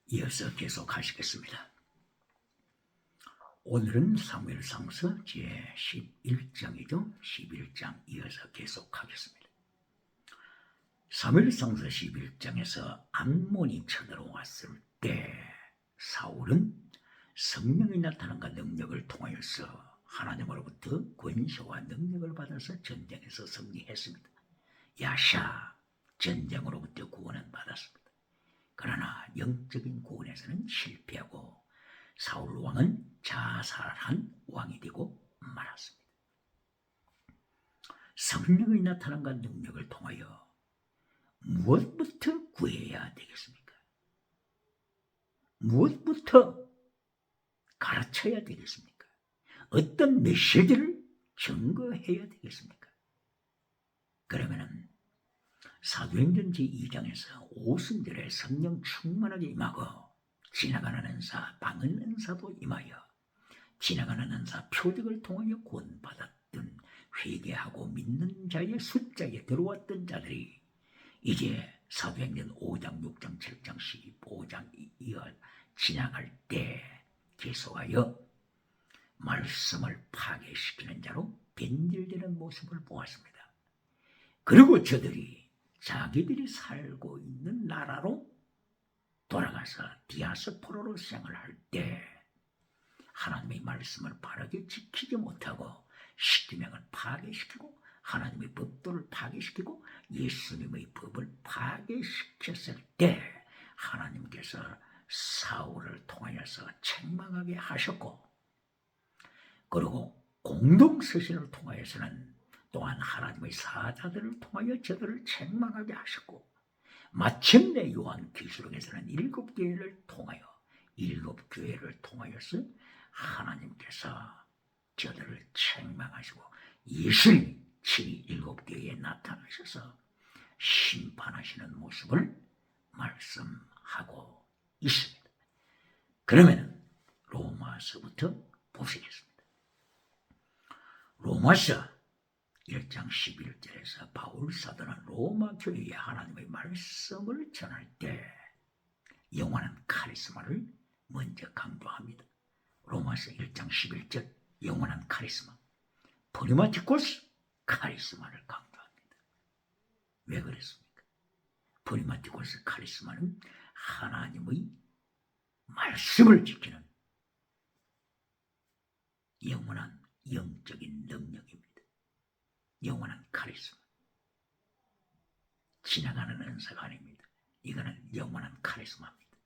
이어서 계속하시겠습니다. 오늘은 사무엘상서 제11장이죠. 11장 이어서 계속하겠습니다. 사무엘상서 11장에서 암몬이 쳐들어왔을 때 사울은 성령이 나타난과 능력을 통하여서 하나님으로부터 권세와 능력을 받아서 전쟁에서 승리했습니다. 야샤 전쟁으로부터 구원은 받았습니다. 그러나 영적인 구원에서는 실패하고 사울 왕은 자살한 왕이 되고 말았습니다. 성령의 나타남과 능력을 통하여 무엇부터 구해야 되겠습니까? 무엇부터 가르쳐야 되겠습니까? 어떤 메시지를 증거해야 되겠습니까? 그러면은 사도행전 제2장에서 오순절에 성령 충만하게 임하고 지나가는 은사, 방언 은사도 임하여 지나가는 은사 표적을 통하여 구원받았던 회개하고 믿는 자의 숫자에 들어왔던 자들이 이제 사도행전 5장, 6장, 7장, 15장 이어 지나갈 때 계속하여 말씀을 파괴시키는 자로 변질되는 모습을 보았습니다. 그리고 저들이 자기들이 살고 있는 나라로 돌아가서 디아스포라로 생활할 때 하나님의 말씀을 바르게 지키지 못하고 십계명을 파괴시키고 하나님의 법도를 파괴시키고 예수님의 법을 파괴시켰을 때 하나님께서 사울을 통하여서 책망하게 하셨고, 그리고 공동서신을 통하여서는 또한 하나님의 사자들을 통하여 저들을 책망하게 하셨고, 마침내 요한계시록에서는 7교회를 통하여 7교회를 통하여서 하나님께서 저들을 책망하시고 예수님이 친히 7교회에 나타나셔서 심판하시는 모습을 말씀하고 있습니다. 그러면 로마서부터 보시겠습니다. 로마서 1장 11절에서 바울 사도는 로마 교회에 하나님의 말씀을 전할 때 영원한 카리스마를 먼저 강조합니다. 로마서 1장 11절 영원한 카리스마, 프리마티코스 카리스마를 강조합니다. 왜 그랬습니까? 프리마티코스 카리스마는 하나님의 말씀을 지키는 영원한 영적인 능력입니다. 영원한 카리스마, 지나가는 은사가 아닙니다. 이거는 영원한 카리스마입니다.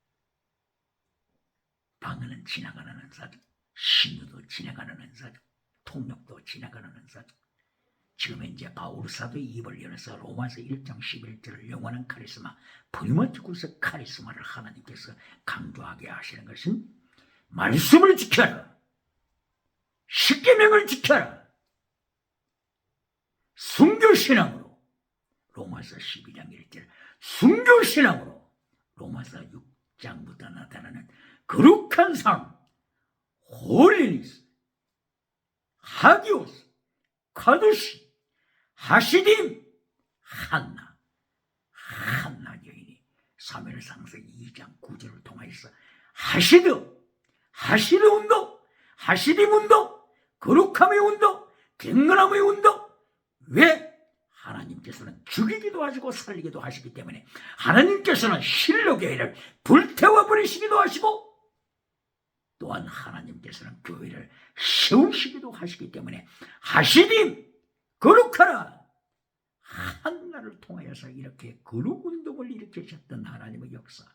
방언은 지나가는 은사죠. 신유도 지나가는 은사죠. 통역도 지나가는 은사죠. 지금 이제 바울 사도의 입을 열어서 로마서 1장 11절을 영원한 카리스마, 프리마티쿠스 카리스마를 하나님께서 강조하게 하시는 것은 말씀을 지켜라, 십계명을 지켜라, 순교신앙으로 로마서 12장 1절 순교신앙으로 로마서 6장부터 나타나는 거룩한 삶, 홀리니스, 하기오스, 카두시, 하시딤, 한나 여인이 사무엘상서 2장 9절을 통하여서 하시드 운동, 하시딤 운동, 거룩함의 운동, 경건함의 운동. 왜? 하나님께서는 죽이기도 하시고 살리기도 하시기 때문에, 하나님께서는 실로교회를 불태워 버리시기도 하시고, 또한 하나님께서는 교회를 세우시기도 하시기 때문에 하시딤, 거룩하라, 한나를 통하여서 이렇게 거룩운동을 일으키셨던 하나님의 역사,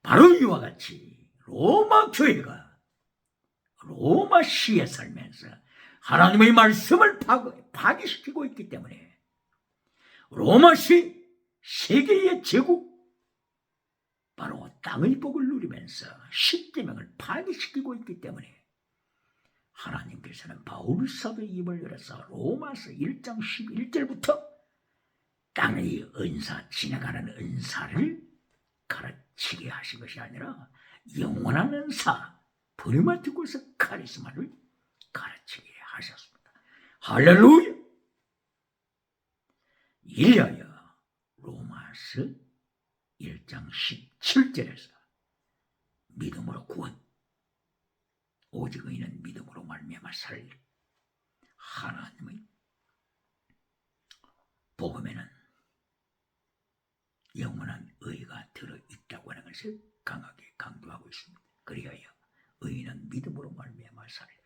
바로 이와 같이 로마 교회가 로마시에 살면서 하나님의 말씀을 파괴시키고 있기 때문에 로마시 세계의 제국, 바로 땅의 복을 누리면서 십계명을 파괴시키고 있기 때문에 하나님께서는 바울 사도의 입을 열어서 로마서 1장 11절부터 땅의 은사, 지나가는 은사를 가르치게 하신 것이 아니라 영원한 은사, 프리마티코스 카리스마를 가르치게 하셨습니다. 할렐루야! 이리하여 로마서 1장 17절에서 믿음으로 구원, 오직 의인은 믿음으로 말미암아 살리라. 하나님의 복음에는 영원한 의가 들어있다고 하는 것을 강하게 강조하고 있습니다. 그리하여 의인은 믿음으로 말미암아 살리라.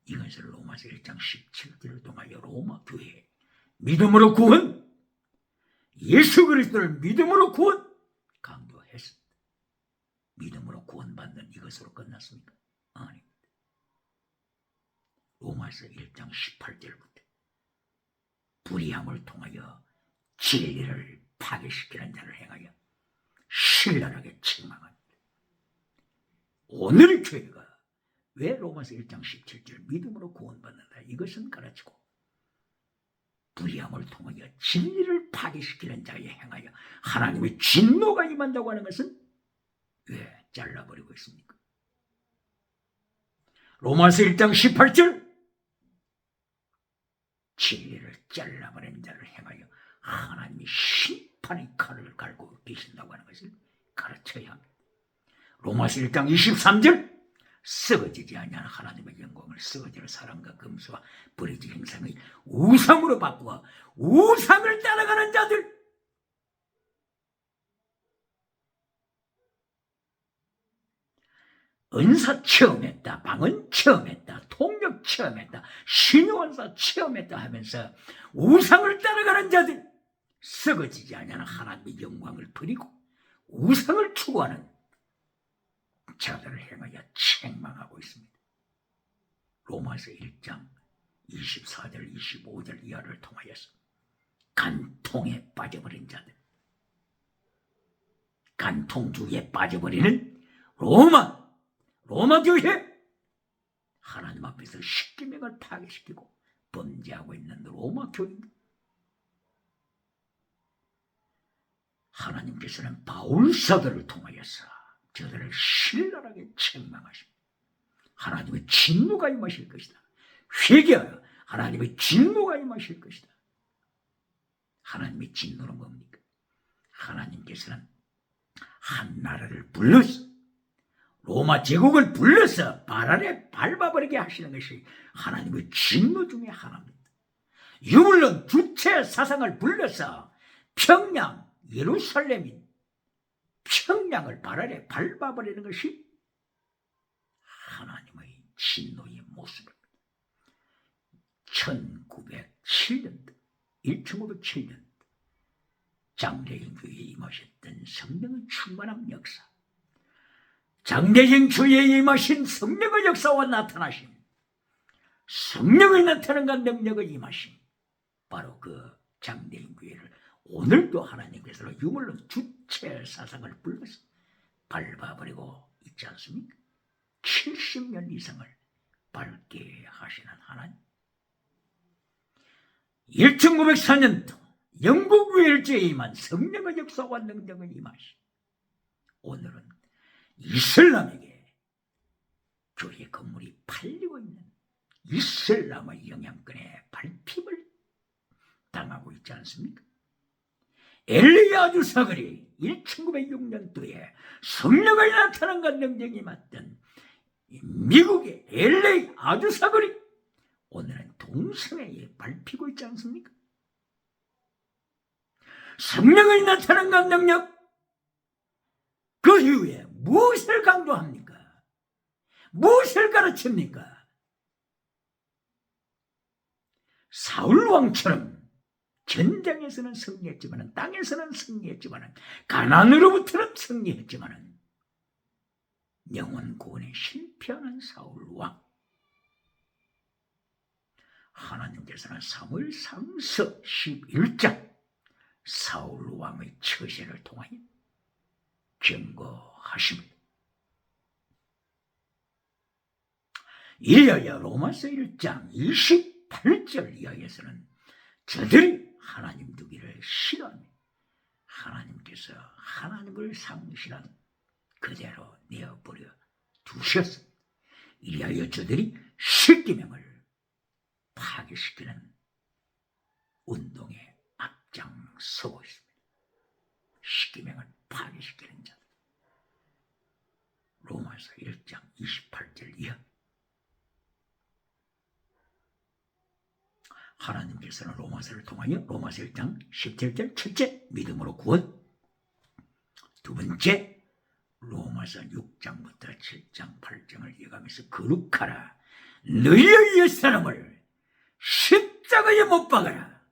이것을 로마서 1장 17절을 통하여 로마 교회에 믿음으로 구원, 예수 그리스도를 믿음으로 구원 강조했습니다. 믿음으로 구원받는 이것으로 끝났습니까? 아닙니다. 로마서 1장 18절부터 불의함을 통하여 진리를 파괴시키는 자를 행하여 신랄하게 책망합니다. 오늘의 교회가 왜 로마서 1장 17절 믿음으로 구원받는다 이것은 가르치고 불의함을 통하여 진리를 파괴시키는 자에 행하여 하나님의 진노가 임한다고 하는 것은 왜 잘라버리고 있습니까? 로마서 1장 18절 진리를 잘라버린 자를 행하여 하나님이 심판의 칼을 갈고 계신다고 하는 것을 가르쳐야 합니다. 로마서 1장 23절 썩어지지 아니하는 하나님의 영광을 썩어지는 사람과 금수와 버리지 행상의 우상으로 바꾸어 우상을 따라가는 자들, 은사 체험했다, 방언 체험했다, 통역 체험했다, 신유원사 체험했다 하면서 우상을 따라가는 자들, 썩어지지 아니하는 하나님의 영광을 버리고 우상을 추구하는 자들을 향하여 책망하고 있습니다. 로마서 1장 24절 25절 이하를 통하여서 간통에 빠져버린 자들, 간통주의에 빠져버리는 로마 교회, 하나님 앞에서 십계명을 파괴시키고 범죄하고 있는 로마 교회입니다. 하나님께서는 바울 사도를 통하여서 저들을 신랄하게 책망하십니다. 하나님의 진노가 임하실 것이다. 회개하여 하나님의 진노가 임하실 것이다. 하나님의 진노는 뭡니까? 하나님께서는 한 나라를 불러서 로마 제국을 불러서 발 아래 밟아버리게 하시는 것이 하나님의 진노 중에 하나입니다. 유물론 주체 사상을 불러서 평양, 예루살렘인 평양을 발 아래 밟아버리는 것이 하나님의 진노의 모습입니다. 1907년도 1507년 장례인 교회에 임하셨던 성령의 충만한 역사, 장례인 교회에 임하신 성령의 역사와 나타나신 성령의 나타남과 능력의 임하심, 바로 그 장례인 교회를 오늘도 하나님께서 유물론 주체 사상을 불러서 밟아버리고 있지 않습니까? 70년 이상을 밟게 하시는 하나님. 1904년도 영국 외일주에 임한 성령의 역사와 능력을 임하시, 오늘은 이슬람에게 교회 건물이 팔리고 있는 이슬람의 영향권에 밟힘을 당하고 있지 않습니까? 엘리야주 사거리 1906년도에 성령의 나타남과 능력이 임했던 미국의 LA 아주 사거리, 오늘은 동성애에 밟히고 있지 않습니까? 성령의 나타남과 능력, 그 이후에 무엇을 강조합니까? 무엇을 가르칩니까? 사울 왕처럼 전쟁에서는 승리했지만, 땅에서는 승리했지만, 가난으로부터는 승리했지만 영혼 구원에 실패하는 사울 왕, 하나님께서는 사무엘상서 11장 사울 왕의 처세를 통하여 경고하십니다. 이하여 로마서 1장 28절 이하에서는 저들이 하나님 두기를 싫어하며 하나님께서 하나님을 상실한 그대로 내어버려 두셨습니다. 이하여 저들이 십계명을 파괴시키는 운동에 앞장서고 있습니다. 십계명을 파괴시키는 자들. 로마서 1장 28절 이하. 하나님께서는 로마서를 통하여 로마서 1장 17절 첫째 믿음으로 구원, 두 번째 로마서 6장부터 7장 8장을 이어가면서 거룩하라, 너희의 옛사람을 십자가에 못 박아라,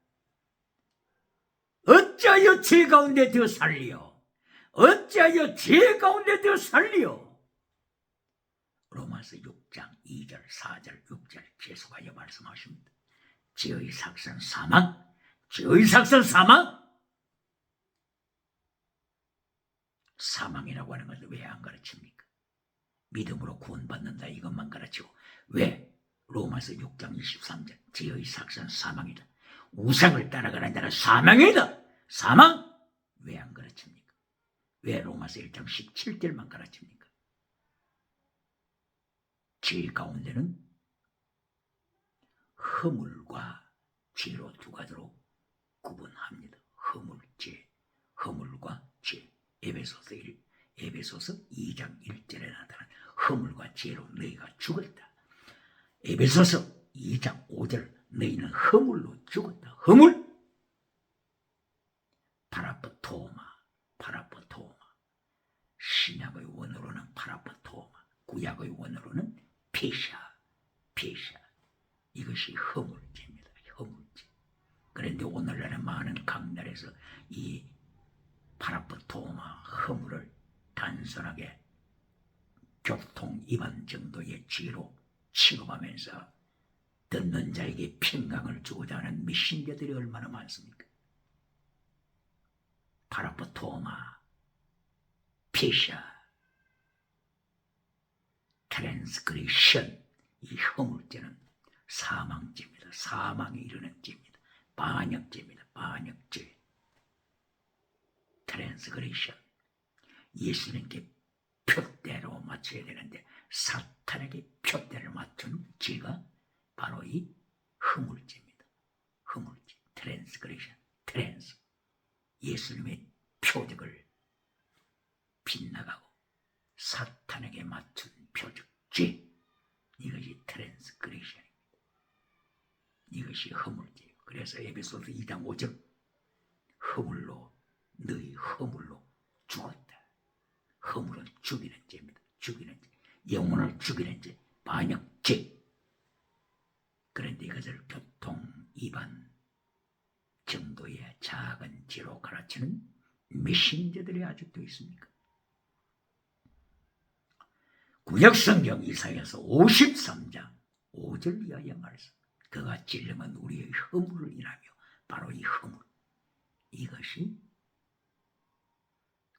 어찌하여 죄 가운데 더 살리요, 어찌하여 죄 가운데 더 살리요. 로마서 6장 2절 4절 6절 계속하여 말씀하십니다. 죄의 삭선 사망, 죄의 삭선 사망. 사망이라고 하는 것을 왜 안 가르칩니까? 믿음으로 구원받는다 이것만 가르치고 왜 로마서 6장 23절 죄의 삭선 사망이다, 우상을 따라가는 자는 사망이다, 사망 왜 안 가르칩니까? 왜 로마서 1장 17절만 가르칩니까? 죄 가운데는 허물과 죄로 두 가지로 구분합니다. 허물죄, 허물과 죄. 에베소서 2장 1절에 나타난 허물과 죄로 너희가 죽었다. 에베소서 2장 5절 너희는 허물로 죽었다. 허물. 파라포토마. 신약의 원어로는 파라포토마, 구약의 원어로는 페샤. 이것이 허물죄입니다. 허물죄. 그런데 오늘날의 많은 강단에서 이 파라포토마, 허물을 단순하게 교통 위반 정도의 죄로 취급하면서 듣는 자에게 평강을 주고자 하는 미신자들이 얼마나 많습니까? 파라포토마, 페샤, 트랜스그레션, 이 허물죄는 사망죄입니다. 사망에 이르는 죄입니다. 반역죄입니다. 반역죄. 트랜스그레션. 예수님께 표대로 맞춰야 되는데 사탄에게 표대를 맞춘 죄가 바로 이 허물죄입니다. 허물죄. 트랜스그레션. 트랜스. 예수님의 표적을 빗나가고 사탄에게 맞춘 표적. 죄. 이것이 트랜스그레션입니다. 이것이 허물죄예요. 그래서 에베소서 2장 5절 허물로 너희 허물로 죽었다. 허물은 죽이는 죄입니다. 죽이는 죄. 영혼을 죽이는 죄. 반역죄. 그런데 이것을 교통 위반 정도의 작은 죄로 가르치는 메신저들이 아직도 있습니까? 구약성경 이사야서 53장 5절 이하의 말씀. 그가 찔림은 우리의 허물을 인하며 바로 이 허물. 이것이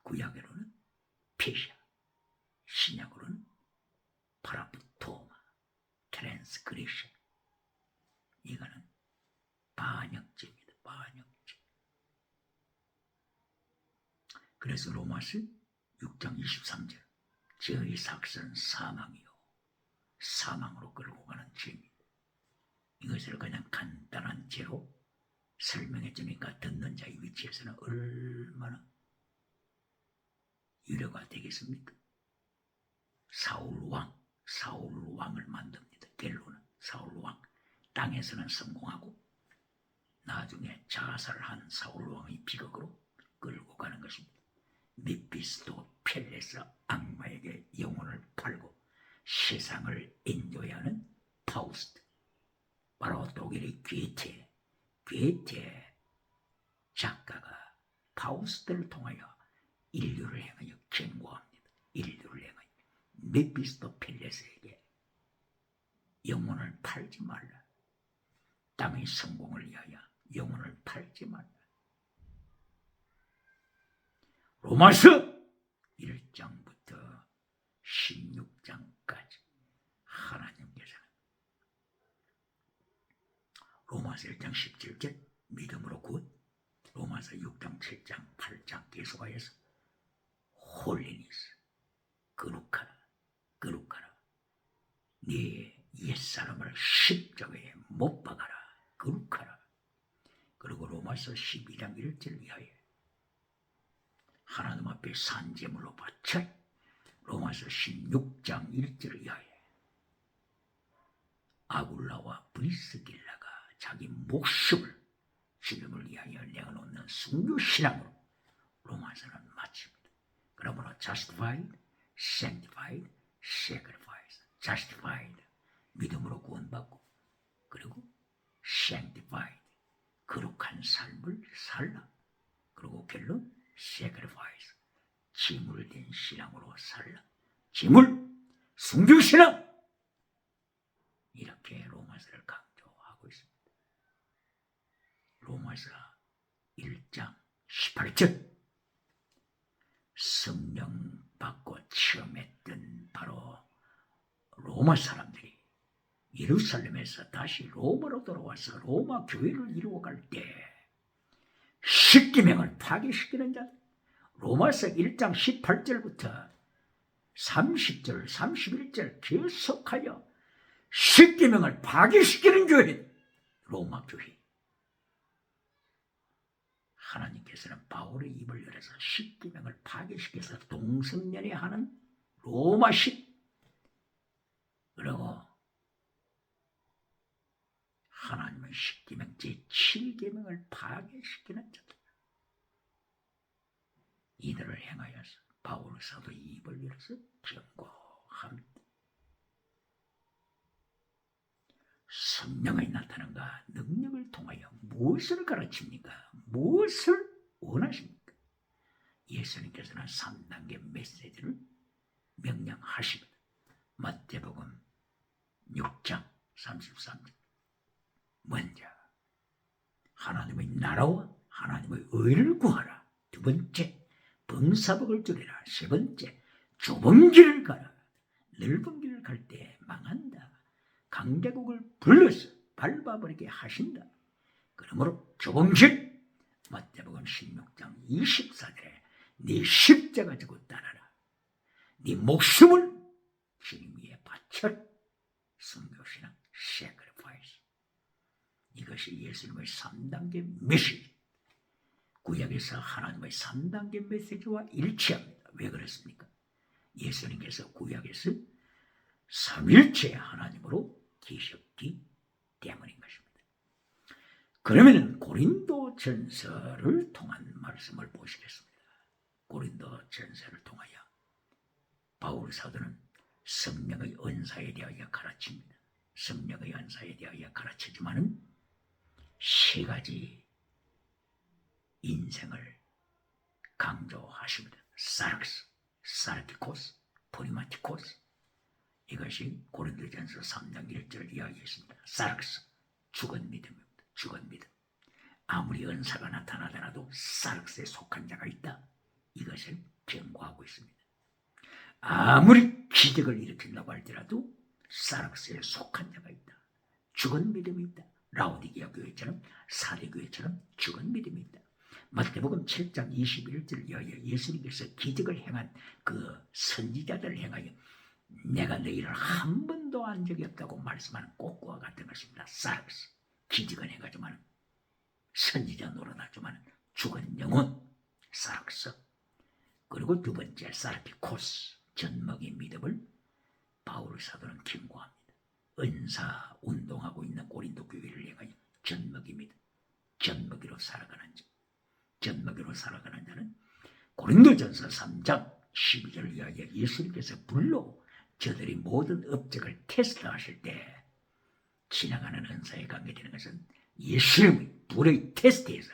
구약으로는 페샤, 신약으로는 파라푸토마, 트랜스그레션. 이거는 반역죄입니다. 반역죄. 그래서 로마서 6장 23절 죄의 삭선 사망이요, 사망으로 끌고 가는 죄입니다. 이것을 그냥 간단한 죄로 설명해 주니까 듣는 자의 위치에서는 얼마나 유료가 되겠습니까? 사울 왕을 만듭니다. 겔로는 사울 왕. 땅에서는 성공하고 나중에 자살한 사울 왕의 비극으로 끌고 가는 것입니다. 메피스토펠레스 악마에게 영혼을 팔고 세상을 인도하는 파우스트. 바로 독일의 괴테 작가가 파우스트를 통하여 인류를 향하여 경고합니다. 인류를 향하여 메피스토펠레스에게 영혼을 팔지 말라. 땅의 성공을 위하여 영혼을 팔지 말라. 로마서 1장부터 16장까지 하나님께서는 로마서 1장 17절 믿음으로 구원, 로마서 6장 7장 8장 계속하여서 홀리니스, 거룩하라. 네 옛사람을 십자가에 못 박아라. 거룩하라. 그리고 로마서 12장 1절 이하에 하나님 앞에 산제물로 바쳐 로마서 16장 1절을 위하여 아굴라와 브리스길라가 자기 목숨을 주님을 위하여 내어놓는 순교신앙으로 로마서는 마칩니다. 그러므로 justified, sanctified, sacrifice. justified, 믿음으로 구원받고, 그리고 sanctified, 거룩한 삶을 살라. 그리고 결론 sacrifice, 제물된 신앙으로 살라. 제물, 순교신앙. 이렇게 로마서를 강조하고 있습니다. 로마서 1장 18절, 성령 받고 체험했던 바로 로마 사람들이 예루살렘에서 다시 로마로 돌아와서 로마 교회를 이루어갈 때 십계명을 파괴시키는 자들, 로마서 1장 18절부터 30절, 31절 계속하여 십계명을 파괴시키는 교회, 로마 교회. 하나님께서는 바울의 입을 열어서 십계명을 파괴시켜서 동성연애하는 로마식, 그리고 하나님의 십계명 제7계명을 파괴시키는 자들, 이들을 행하여서 바울 사도의 입을 열어서 경고합니다. 성령의 나타남과 능력을 통하여 무엇을 가르칩니까? 무엇을 원하십니까? 예수님께서는 3단계 메시지를 명령하십니다. 마태복음 6장 33절, 먼저 하나님의 나라와 하나님의 의를 구하라. 두 번째, 범사복을 줄이라. 세 번째, 좁은 길을 가라. 넓은 길을 갈 때 망한다. 강대국을 불러서 밟아버리게 하신다. 그러므로 좁은 길, 마태복음 16장 24절에 네 십자가 지고 따라라. 네 목숨을 주님 위에 바쳐라. 순교신앙, sacrifice. 이것이 예수님의 3단계 메시지. 구약에서 하나님의 3단계 메시지와 일치합니다. 왜 그렇습니까? 예수님께서 구약에서 삼일체 하나님으로 계셨기 때문인 것입니다. 그러면 고린도 전서를 통한 말씀을 보시겠습니다. 고린도 전서를 통하여 바울 사도는 성령의 은사에 대하여 가르칩니다. 성령의 은사에 대하여 가르치지만은 세 가지 인생을 강조하십니다. 사르크스, 사르티코스, 포리마티코스. 이것이 고린도전서 3장 1절을 이야기했습니다. 사르크스, 죽은 믿음입니다. 죽은 믿음. 아무리 은사가 나타나더라도 사르크스에 속한 자가 있다. 이것을 경고하고 있습니다. 아무리 기적을 일으킨다고 할지라도 사르크스에 속한 자가 있다. 죽은 믿음이 있다. 라오디게아 교회처럼, 사대 교회처럼 죽은 믿음이 있다. 마태복음 7장 21절을 위하여 예수님께서 기적을 행한 그 선지자들을 행하여 내가 너희를 한 번도 안 적이 없다고 말씀하는 꽃과 같은 것입니다. 사르크스, 기적은 행하지만 선지자 노릇하지만 죽은 영혼, 사르크스. 그리고 두 번째 사르티코스, 젖먹이 믿음을 바울 사도는 경고합니다. 은사 운동하고 있는 고린도 교회를 향하여 젖먹이 믿음, 젖먹이로 살아가는 자, 젖먹이로 살아가는 자는 고린도전서 3장 12절을 위하여 예수님께서 불로 저들이 모든 업적을 테스트하실 때 지나가는 은사에 관계되는 것은 예수님의 불의 테스트에서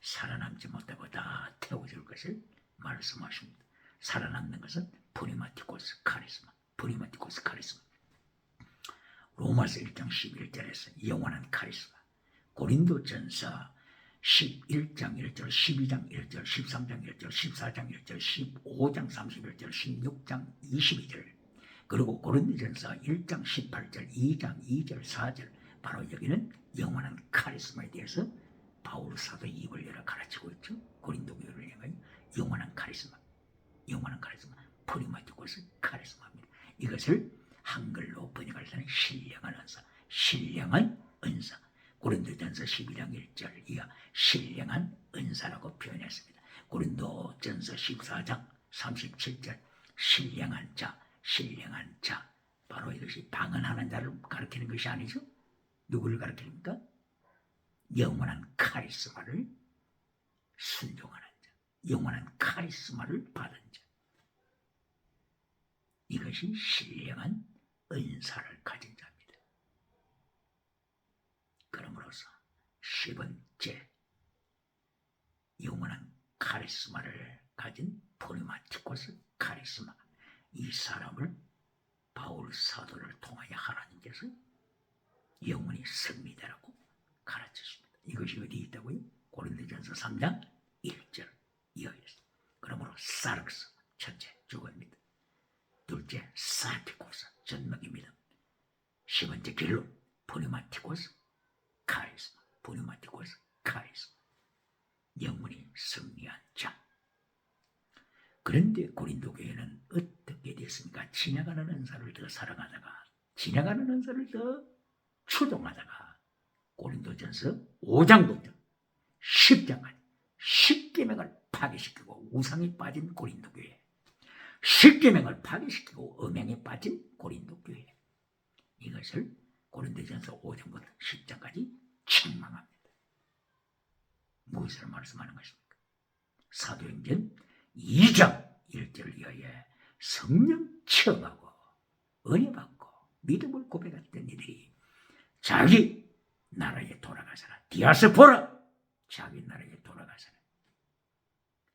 살아남지 못하고 다 태워줄 것을 말씀하십니다. 살아남는 것은 프리마티코스 카리스마, 프리마티코스 카리스마. 로마서 1장 11절에서 영원한 카리스마, 고린도전서 11장 1절, 12장 1절, 13장 1절, 14장 1절, 15장 31절, 16장 22절, 그리고 고린도전서 1장 18절, 2장 2절, 4절, 바로 여기는 영원한 카리스마에 대해서 바울 사도 입을 열어 가르치고 있죠. 고린도 교회를 향하여 영원한 카리스마, 영원한 카리스마, 프리마티코스 카리스마입니다. 이것을 한글로 번역할 때는 신령한 은사, 신령한 은사. 고린도전서 12장 1절 이하 신령한 은사라고 표현했습니다. 고린도 앞전서 14장 37절 신령한 자, 신령한 자. 바로 이것이 방언하는 자를 가리키는 것이 아니죠. 누구를 가리킵니까? 영원한 카리스마를 순종하는 자, 영원한 카리스마를 받은 자. 이것이 신령한 은사를 가진 자입니다. 그러므로서 10번째 영원한 카리스마를 가진 포리마티코스 카리스마, 이 사람을 바울 사도를 통하여 하나님께서 영원히 승리되라고 가르치십니다. 이것이 어디 있다고요? 고린도전서 3장 1절 이하였습니다. 그러므로 사르크스 첫째 죽음입니다. 둘째 사티코스 전막입니다. 10번째 길로 포리마티코스 카리스마, 포리마티코스 카리스마, 영원히 승리한 자. 그런데 고린도 교회는 어떻게 됐습니까? 지나가는 은사를 더 사랑하다가, 지나가는 은사를 더 추종하다가 고린도전서 5장부터 10장까지 10계명을 파괴시키고 우상에 빠진 고린도 교회, 10계명을 파괴시키고 음행에 빠진 고린도 교회, 이것을 고린도전서 5장부터 10장까지 책망합니다. 무엇을 말씀하는 것입니까? 사도행전 2장 1절 이하에 성령 체험하고 은혜 받고 믿음을 고백했던 이들이 자기 나라에 돌아가서라, 디아스포라, 자기 나라에 돌아가서라,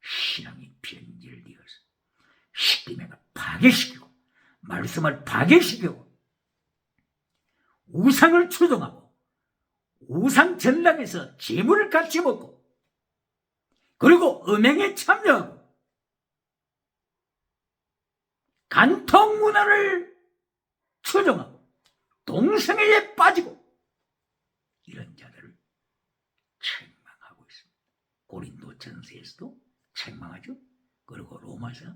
신앙이 변질되어서 십계명을 파괴시키고 말씀을 파괴시키고 우상을 추종하고 우상 전당에서 재물을 같이 먹고 그리고 음행에 참여하고 간통 문화를 추종하고 동성애에 빠지고 이런 자들을 책망하고 있습니다. 고린도 전서에서도 책망하죠. 그리고 로마서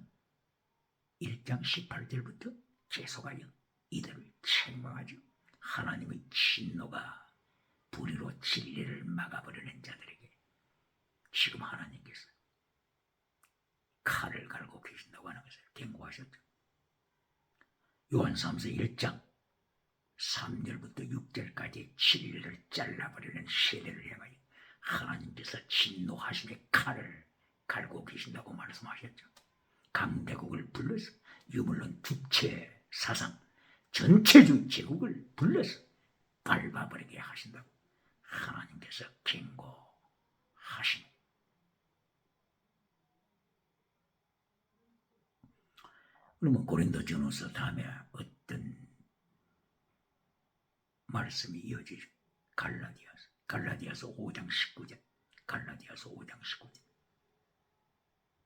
1장 18절부터 계속하여 이들을 책망하죠. 하나님의 진노가 불의로 진리를 막아버리는 자들에게 지금 하나님께서 칼을 갈고 계신다고 하는 것을 경고하셨죠. 요한삼서 1장 3절부터 6절까지 진리를 잘라버리는 세대를 향하여 하나님께서 진노하심의 칼을 갈고 계신다고 말씀하셨죠. 강대국을 불러서 유물론 주체 사상 전체주의 제국을 불러서 밟아버리게 하신다고 하나님께서 경고하십니다. 그러면 고린도전서 다음에 어떤 말씀이 이어지죠? 갈라디아서 5장 19절, 갈라디아서 5장 19절.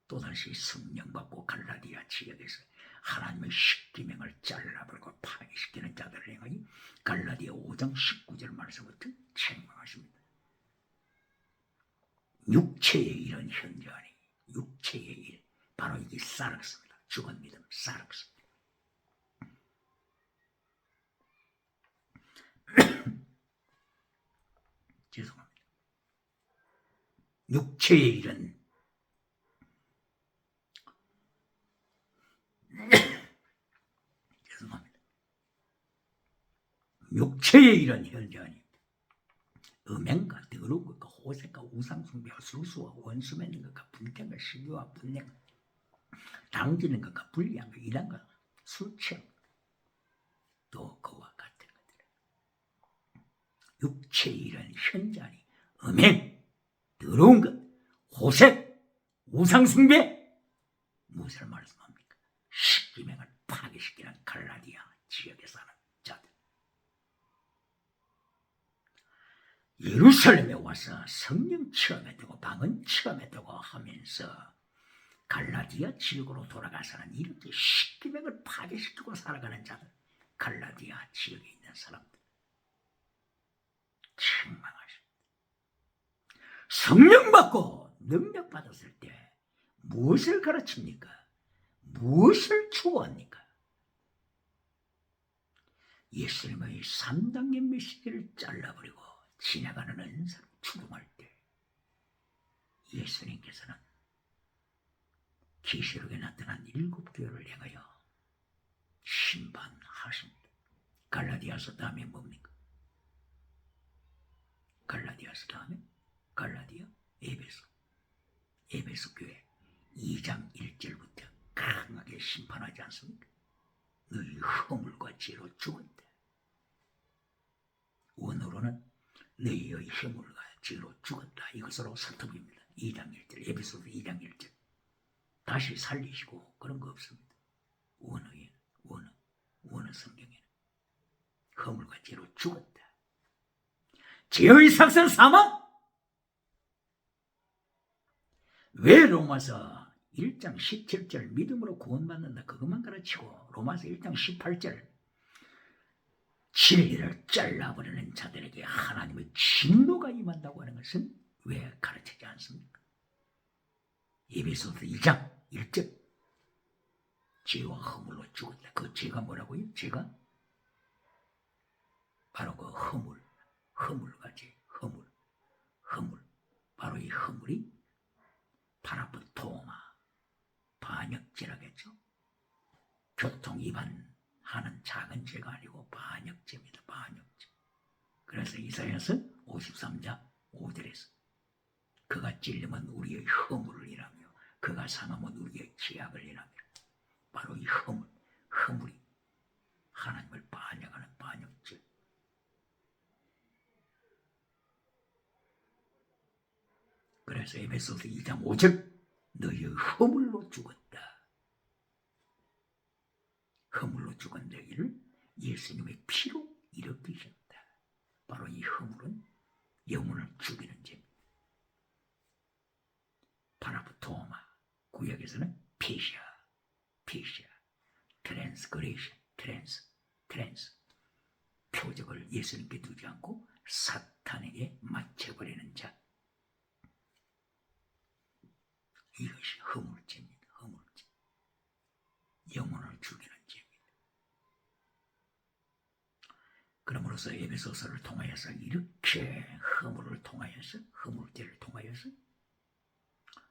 또다시 성령 받고 갈라디아 지역에서 하나님의 십계명을 잘라버리고 파괴시키는 자들을 향하여 갈라디아 5장 19절 말씀부터 책망하십니다. 육체의 일은 현재 아니, 육체의 일, 바로 이게 사르크스입니다. 죽은 믿음, 사르크스. 죄송합니다. 육체의 일은 죄송합니다. 육체의 일은 현재 아니, 음행과 더러운 것과 호색과 우상숭배와 술수와 원수 맺는 것과 분쟁과 시기와 분쟁, 당지는 것과 불리한 것, 이런 것, 술 취한 것, 또 그와 같은 것들. 육체의 일은 현재 아니, 음행, 더러운 것, 호색, 우상숭배, 무엇을 말씀합니까? 십계명을 파괴시키는 갈라디아 지역에 사는 자들. 예루살렘에 와서 성령 체험했다고 방언 체험했다고 하면서 갈라디아 지역으로 돌아가서는 이렇게 십계명을 파괴시키고 살아가는 자들, 갈라디아 지역에 있는 사람들 책망하십니다. 성령 받고 능력 받았을 때 무엇을 가르칩니까? 무엇을 추구합니까? 예수님의 3단계 메시지를 잘라버리고 지나가는 은사를 추동할 때 예수님께서는 계시록에 나타난 7교회를 향하여 심판하십니다. 갈라디아서 다음에 뭡니까? 갈라디아서 다음에 갈라디아, 에베소 교회 2장 1절부터 강하게 심판하지 않습니까? 너희 허물과 죄로 죽었다. 원어로는 너희의 허물과 죄로 죽었다. 이것으로 서투입니다. 2장 1절, 에베소서 2장 1절. 다시 살리시고 그런 거 없습니다. 원어 성경에는 허물과 죄로 죽었다. 죄의 삭선 사망. 왜 로마서 1장 17절 믿음으로 구원받는다 그것만 가르치고 로마서 1장 18절 진리를 잘라버리는 자들에게 하나님의 진노가 임한다고 하는 것은 왜 가르치지 않습니까? 에베소서 2장 1절 죄와 허물로 죽었다. 그 죄가 뭐라고요? 죄가 바로 그 허물과 죄, 허물. 바로 이 허물이 파라프토마, 반역죄라겠죠. 교통 위반하는 작은 죄가 아니고 반역죄입니다. 반역죄. 그래서 이사야서 53장 5절에서 그가 찔리면 우리의 허물을 일하며 그가 상하면 우리의 죄악을 일하며 바로 이 허물이 하나님을 반역하는 반역죄. 그래서 에베소서 2장 5절 너희의 허물로 죽었다. 허물로 죽은 너희를 예수님의 피로 일으키셨다. 바로 이 허물은 영혼을 죽이는 죄입니다. 파라프토마, 구약에서는 페시아, 트랜스그레이션, 트랜스. 표적을 예수님께 두지 않고 사탄에게 맞춰버리는 자. 이것이 허물죄입니다. 허물죄. 영혼을 죽이는 죄입니다. 그러므로서 에베소서를 통하여서 이렇게 허물을 통하여서 허물죄를 통하여서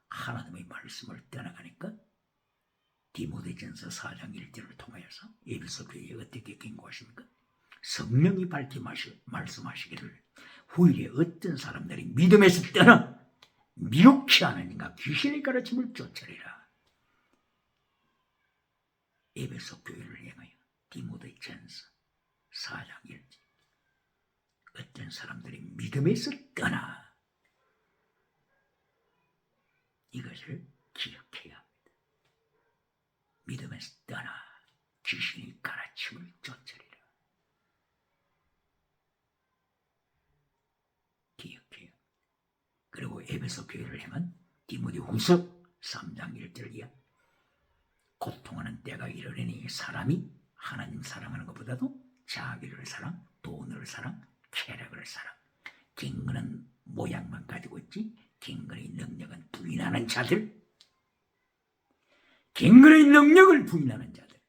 하나님의 말씀을 떠나가니까 디모데전서 4장 1절을 통하여서 에베소 교회에 어떻게 경고하십니까? 성령이 밝히 말씀하시기를 후일에 어떤 사람들이 믿음에서 떠나 미혹치 않으니까 귀신의 가르침을 쫓으리라. 에베소 교회를 향하여 디모데전서 4장 1절 어떤 사람들이 믿음에서 떠나 이것을 기억해야 합니다. 믿음에서 떠나 귀신의 가르침을 쫓으리라. 기억해야 합니다. 그리고 에베소 교회를 향한 디모데후서 3장 1절 이하 고통하는 때가 이르려니 사람이 하나님 사랑하는 것보다도 자기를 사랑, 돈을 사랑, 쾌락을 사랑. 경건은 모양만 가지고 있지 경건의 능력은 부인하는 자들. 경건의 능력을 부인하는 자들.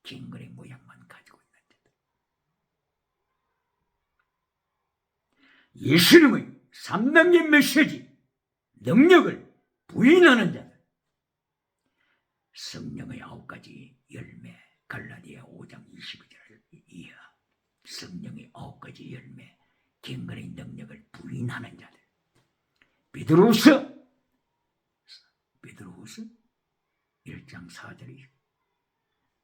경건의 모양만 가지고 있는 자들. 예수님의 3단계 메시지 능력을 부인하는 자들. 성령의 9가지 열매 갈라디아 5장 22절 이하 성령의 9가지 열매 경건의 능력을 부인하는 자들. 베드로후서 1장 4절이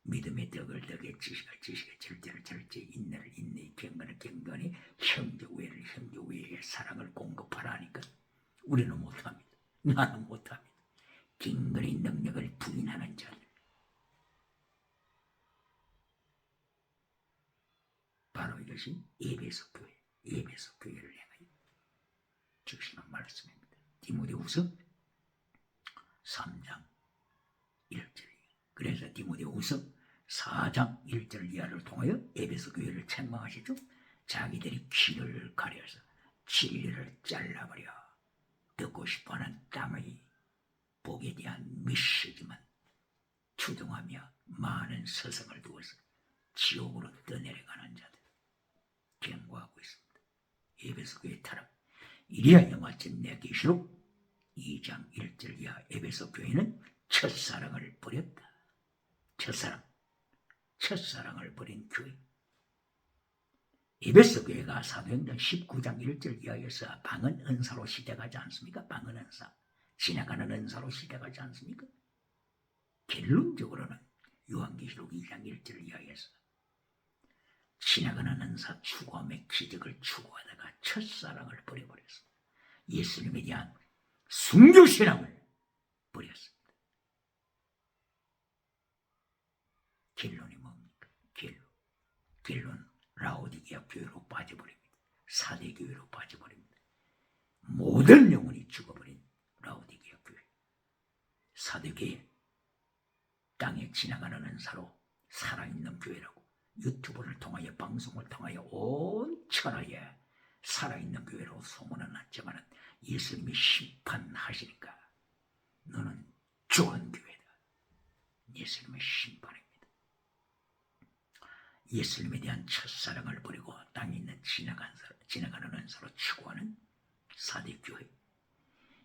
믿음의 덕을 덕에 지식을 절제를 절제 인내를 인내 경건을 경건에 형제우애를 형제우애에 사랑을 공급하라 하니까 우리는 못합니다. 나는 못합니다. 경건의 능력을 부인하는 자들. 바로 이것이 에베소 교회를 향하여 주시는 말씀입니다. 디모데후서 3장 1절. 그래서 디모데후서 4장 1절 이하를 통하여 에베소 교회를 책망하시죠. 자기들이 귀를 가려서 진리를 잘라버려 듣고 싶어하는 땅의 복에 대한 메시지만 추동하며 많은 서성을 두어서 지옥으로 떠내려가는 자들 경고하고 있습니다. 에베소 교회 타락. 이리하여 마침 내 계시록 2장 1절 이하 에베소 교회는 첫사랑을 버렸다. 첫사랑을 버린 교회. 에베소 교회가 사도행전 19장 1절 이하에서 방은 은사로 시대가지 않습니까? 방은 은사, 지나가는 은사로 시대가지 않습니까? 결론적으로는 요한계시록 2장 1절 이하에서 지나가는 은사 추구함의 기적을 추구하다가 첫사랑을 버려버렸습니다. 예수님에 대한 순교신앙을 버렸습니다. 결론이 뭡니까? 결론 라오디게아 교회로 빠져버립니다. 사대 교회로 빠져버립니다. 모든 영혼이 죽어버린 라오디게아 교회. 사대 교회 땅에 지나가는 은사로 살아있는 교회라고 유튜브를 통하여 방송을 통하여 온 천하에 살아있는 교회로 소문은 났지만 예수님이 심판하시니까 너는 조한교회다. 예수님의 심판입니다. 예수님에 대한 첫사랑을 버리고 땅에 있는 지나가는 은사로 추구하는 사대교회.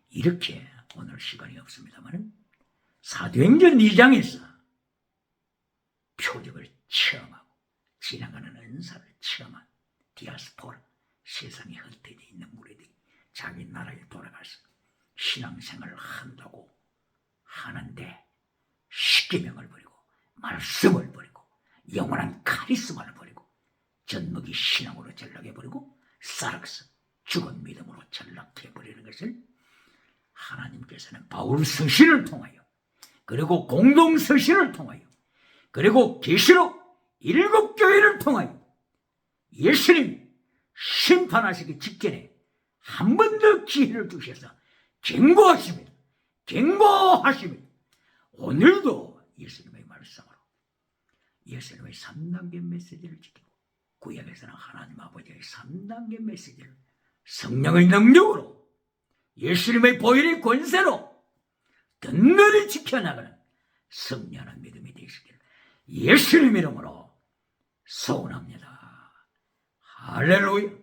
이렇게 오늘 시간이 없습니다만 사도행전 2장에서 표적을 체험하고 지나가는 은사를 체험한 디아스포라, 세상에 흩어져 있는 무리들이 자기 나라에 돌아가서 신앙생활을 한다고 하는데 십계명을 버리고 말씀을 버리고 영원한 카리스마를 버리고 젖먹이 신앙으로 전락해버리고 쌀악서 죽은 믿음으로 전락해버리는 것을 하나님께서는 바울 서신을 통하여 그리고 공동 서신을 통하여 그리고 계시록 7교회를 통하여 예수님이 심판하시기 직전에 한 번 더 기회를 주셔서 경고하십니다. 오늘도 예수님의 말씀으로 예수님의 3단계 메시지를 지키고 구약에서는 하나님 아버지의 3단계 메시지를 성령의 능력으로 예수님의 보혈의 권세로 든든히 지켜나가는 승리하는 믿음이 되시기를 예수님 이름으로 소원합니다. 할렐루야.